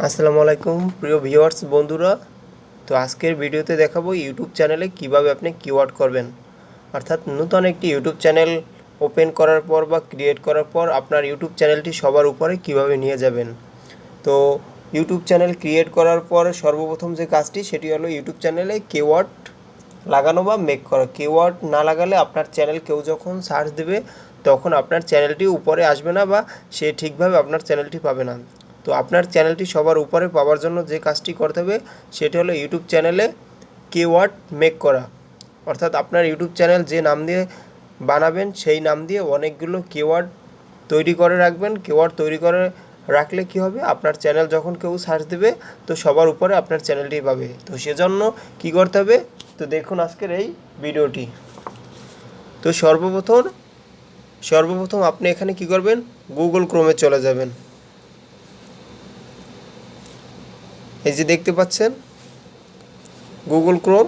আসসালামু আলাইকুম প্রিয় ভিউয়ার্স বন্ধুরা। তো আজকের ভিডিওতে দেখাবো ইউটিউব চ্যানেলে কিভাবে আপনি কিওয়ার্ড করবেন। অর্থাৎ নতুন একটি ইউটিউব চ্যানেল ওপেন করার পর বা ক্রিয়েট করার পর আপনার ইউটিউব চ্যানেলটি সবার উপরে কিভাবে নিয়ে যাবেন। তো ইউটিউব চ্যানেল ক্রিয়েট করার পর সর্বপ্রথম যে কাজটি সেটি হলো ইউটিউব চ্যানেলে কিওয়ার্ড লাগানো বা মেক করা। কিওয়ার্ড না লাগালে আপনার চ্যানেল কেউ যখন সার্চ দেবে তখন আপনার চ্যানেলটি উপরে আসবে না বা সে ঠিকভাবে আপনার চ্যানেলটি পাবে না। তো আপনার চ্যানেলটি সবার উপরে পাওয়ার জন্য যে কাজটি করতে হবে সেটি হলো ইউটিউব চ্যানেলে কিওয়ার্ড মেক করা। অর্থাৎ আপনার ইউটিউব চ্যানেল যে নাম দিয়ে বানাবেন সেই নাম দিয়ে অনেকগুলো কিওয়ার্ড তৈরি করে রাখবেন। কিওয়ার্ড তৈরি করে রাখলে কী হবে, আপনার চ্যানেল যখন কেউ সার্চ দেবে তো সবার উপরে আপনার চ্যানেলটি পাবে। তো সেজন্য কী করতে হবে, তো দেখুন আজকের এই ভিডিওটি। তো সর্বপ্রথম আপনি এখানে কি করবেন, গুগল ক্রোমে চলে যাবেন। এই যে দেখতে পাচ্ছেন গুগল ক্রোম,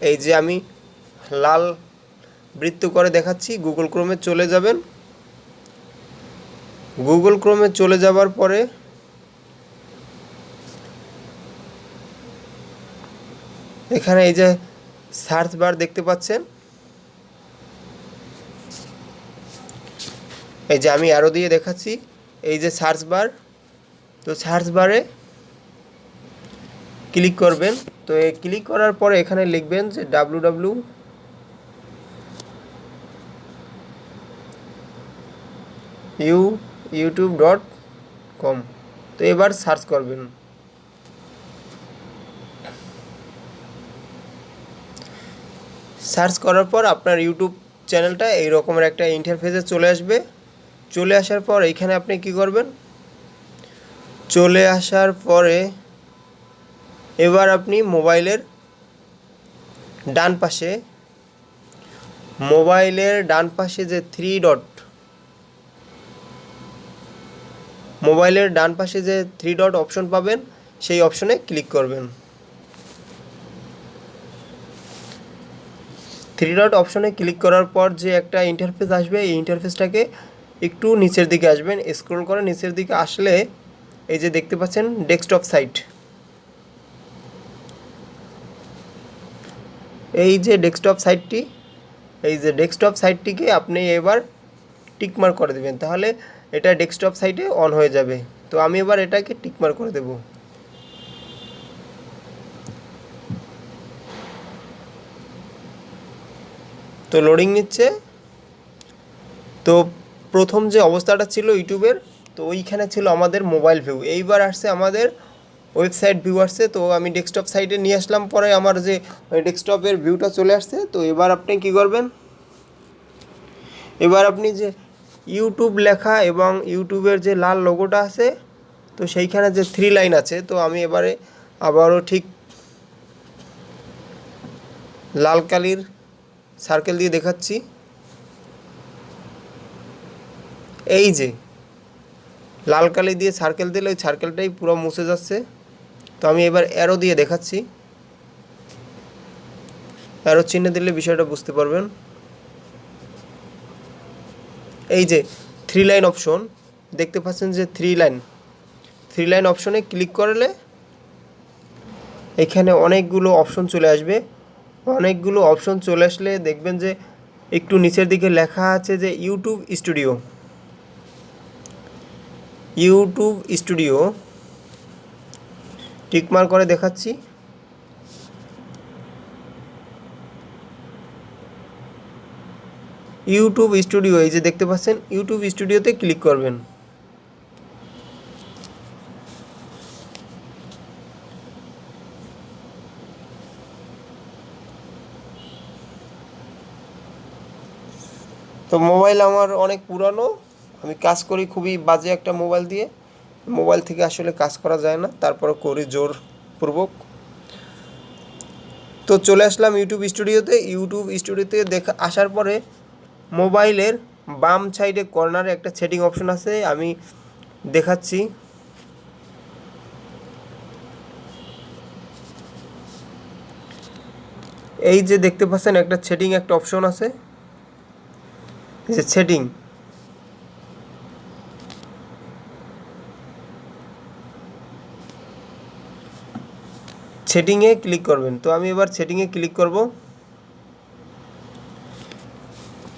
এই যে আমি লাল বৃত্ত করে দেখাচ্ছি, গুগল ক্রোমে চলে যাবেন। গুগল ক্রোমে চলে যাবার পরে এখানে এই যে সার্চ বার দেখতে পাচ্ছেন, এই যে আমি অ্যারো দিয়ে দেখাচ্ছি, এই যে সার্চ বার। তো সার্চ বারে ক্লিক করবেন। তো এই ক্লিক করার পরে এখানে লিখবেন যে www.youtube.com। তো এবার সার্চ করবেন। সার্চ করার পর আপনার ইউটিউব চ্যানেলটা এই রকমের একটা ইন্টারফেসে চলে আসবে। চলে আসার পর এইখানে আপনি কি করবেন, চলে আসার পরে এবার আপনি মোবাইলের ডান পাশে যে থ্রি ডট অপশন পাবেন সেই অপশনে ক্লিক করবেন। থ্রি ডট অপশনে ক্লিক করার পর যে একটা ইন্টারফেস আসবে, এই ইন্টারফেসটাকে একটু নিচের দিকে আসবেন। স্ক্রল করে নিচের দিকে আসলে এই যে দেখতে পাচ্ছেন ডেস্কটপ সাইট, এই যে ডেস্কটপ সাইটটিকে আপনি এবার টিকমার্ক করে দেবেন, তাহলে এটা ডেস্কটপ সাইটে অন হয়ে যাবে। তো আমি এবার এটাকে টিকমার্ক করে দেব। তো লোডিং নিচ্ছে। তো প্রথম যে অবস্থাটা ছিল ইউটিউবের, তো ওইখানে ছিল আমাদের মোবাইল ভিউ, এইবার আসছে আমাদের ওয়েবসাইট ভিউ আসছে। তো আমি ডেস্কটপ সাইটে নিয়ে আসলাম, পরে আমার যে ডেস্কটপের ভিউটা চলে আসছে। তো এবার আপনি কি করবেন, এবার আপনি যে ইউটিউব লেখা এবং ইউটিউবের যে লাল লোগোটা আছে, তো সেইখানে যে থ্রি লাইন আছে, তো আমি এবারে আবারও ঠিক লাল কালির সার্কেল দিয়ে দেখাচ্ছি। এই যে লাল কালি দিয়ে সার্কেল দিলে ওই সার্কেলটাই পুরো মুছে যাচ্ছে। তো আমি এবার অ্যারো দিয়ে দেখাচ্ছি, অ্যারো চিহ্ন দিলে বিষয়টা বুঝতে পারবেন। এই যে থ্রি লাইন অপশন দেখতে পাচ্ছেন, যে থ্রি লাইন অপশনে ক্লিক করলে এখানে অনেকগুলো অপশন চলে আসবে। অনেকগুলো অপশন চলে আসলে দেখবেন যে একটু নিচের দিকে লেখা আছে যে ইউটিউব স্টুডিও টিকমার্ক করে দেখাচ্ছি। ইউটিউব স্টুডিও, এই যে দেখতে পাচ্ছেন ইউটিউব স্টুডিওতে ক্লিক করবেন। তো মোবাইল আমার অনেক পুরানো, আমি কাজ করি খুবই বাজে একটা মোবাইল দিয়ে। মোবাইল থেকে আসলে কাজ করা যায় না, তারপরে করি জোরপূর্বক। তো চলে আসলাম ইউটিউব স্টুডিওতে আসার পরে মোবাইলের বাম সাইডে কর্নারে একটা সেটিং অপশন আছে, আমি দেখাচ্ছি। এই যে দেখতে পাচ্ছেন একটা অপশন আছে, এই যে সেটিং, সেটিংয়ে ক্লিক করবেন। তো আমি এবার সেটিংয়ে ক্লিক করব।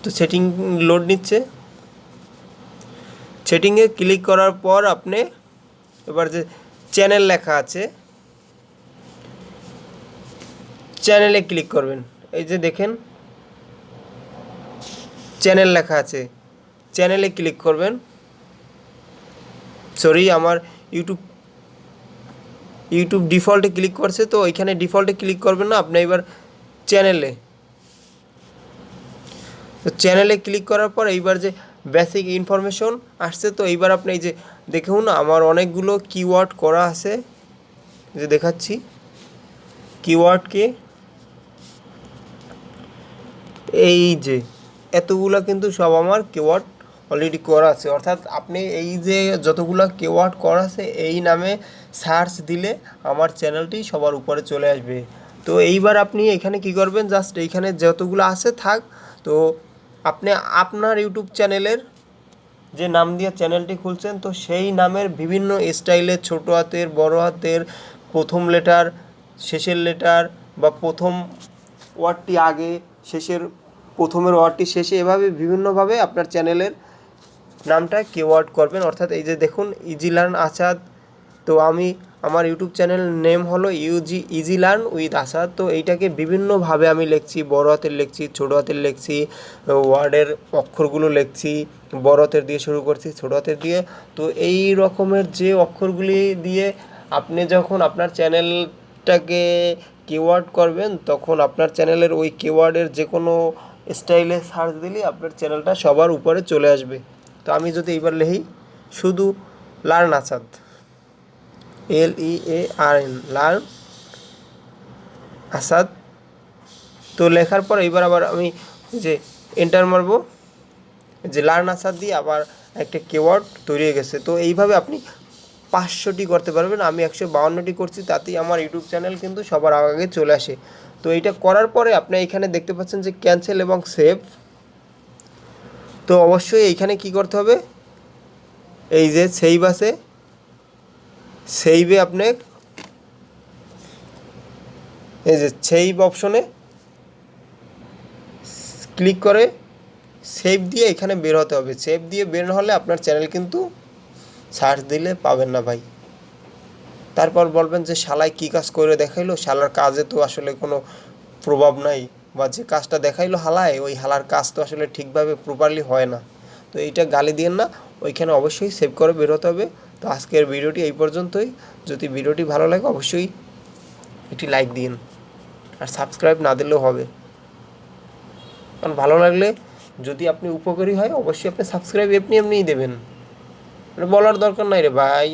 তো সেটিং লোড নিচ্ছে। সেটিংয়ে ক্লিক করার পর আপনি এবার যে চ্যানেল লেখা আছে চ্যানেলে ক্লিক করবেন। এই যে দেখেন চ্যানেল লেখা আছে, চ্যানেলে ক্লিক করবেন। সরি, আমার ইউটিউব ডিফল্টে ক্লিক করছে, তো ওইখানে ডিফল্টে ক্লিক করবেন না, আপনি এবার চ্যানেলে। তো চ্যানেলে ক্লিক করার পর এইবার যে বেসিক ইনফরমেশন আসছে, তো এইবার আপনি এই যে দেখুন আমার অনেকগুলো কিওয়ার্ড করা আছে, যে দেখাচ্ছি কিওয়ার্ডকে। এই যে এতগুলো কিন্তু সব আমার কিওয়ার্ড অলরেডি করা আছে, অর্থাৎ আপনি এই যে যতগুলো কিওয়ার্ড করা আছে এই নামে সার্চ দিলে আমার চ্যানেলটি সবার উপরে চলে আসবে। তো এইবার আপনি এখানে কি করবেন, জাস্ট এইখানে যতগুলো আছে থাক। তো আপনি আপনার ইউটিউব চ্যানেলের যে নাম দিয়ে চ্যানেলটি খুলছেন, তো সেই নামের বিভিন্ন স্টাইলে ছোটো হাতের, বড় হাতের, প্রথম লেটার, শেষের লেটার, বা প্রথম ওয়ার্ডটি আগে, শেষের প্রথমের ওয়ার্ডটি শেষে, এভাবে বিভিন্নভাবে আপনার চ্যানেলের নামটা কিওয়ার্ড করবেন। অর্থাৎ এই যে দেখুন ইজি লার্ন আসাদ, তো আমি আমার ইউটিউব চ্যানেল নেম হলো ইজি লার্ন উইথ আসাদ। তো এইটাকে বিভিন্নভাবে আমি লিখছি, বড় হাতের লিখছি, ছোটো হাতের লিখছি, ওয়ার্ডের অক্ষরগুলো লিখছি, বড় হাতের দিয়ে শুরু করছি, ছোটো হাতের দিয়ে। তো এই রকমের যে অক্ষরগুলি দিয়ে আপনি যখন আপনার চ্যানেলটাকে কিওয়ার্ড করবেন, তখন আপনার চ্যানেলের ওই কিওয়ার্ডের যে কোনো স্টাইলে সার্চ দিলে আপনার চ্যানেলটা সবার উপরে চলে আসবে। তো আমি যদি এইবার লিখি শুধু learn Asad, LEARN, learn Asad. তো লেখার পর এইবার আবার আমি যে এন্টার মারব, যে লার্ন আসাদ দিয়ে আবার একটা কিওয়ার্ড তৈরি হয়ে গেছে। তো এইভাবে আপনি 500টি করতে পারবেন। আমি 152টি করছি, তাতেই আমার ইউটিউব চ্যানেল কিন্তু সবার আগে চলে আসে। তো এইটা করার পরে আপনি এইখানে দেখতে পাচ্ছেন যে ক্যান্সেল এবং সেভ। তো অবশ্যই এইখানে কি করতে হবে, এই যে সেভ আছে, সেইভে আপনি এই যে সেভ অপশনে ক্লিক করে সেভ দিয়ে এখানে বের হতে হবে। সেভ দিয়ে বের হলে আপনার চ্যানেল কিন্তু সার্চ দিলে পাবেন না ভাই। তারপর বলবেন যে শালায় কী কাজ করে দেখাইলো, শালার কাজে তো আসলে কোনো প্রভাব নাই, বা যে কাজটা দেখাইলো হালায়, ওই হালার কাজ তো আসলে ঠিকভাবে প্রপারলি হয় না। তো এইটা গালি দিয়েন না, ওইখানে অবশ্যই সেভ করে বের হতে হবে। তো আজকের ভিডিওটি এই পর্যন্তই। যদি ভিডিওটি ভালো লাগে অবশ্যই একটি লাইক দিন, আর সাবস্ক্রাইব না দিলেও হবে, কারণ ভালো লাগলে যদি আপনি উপকারী হয় অবশ্যই আপনি সাবস্ক্রাইব এমনিই দেবেন, বলার দরকার নাই রে ভাই।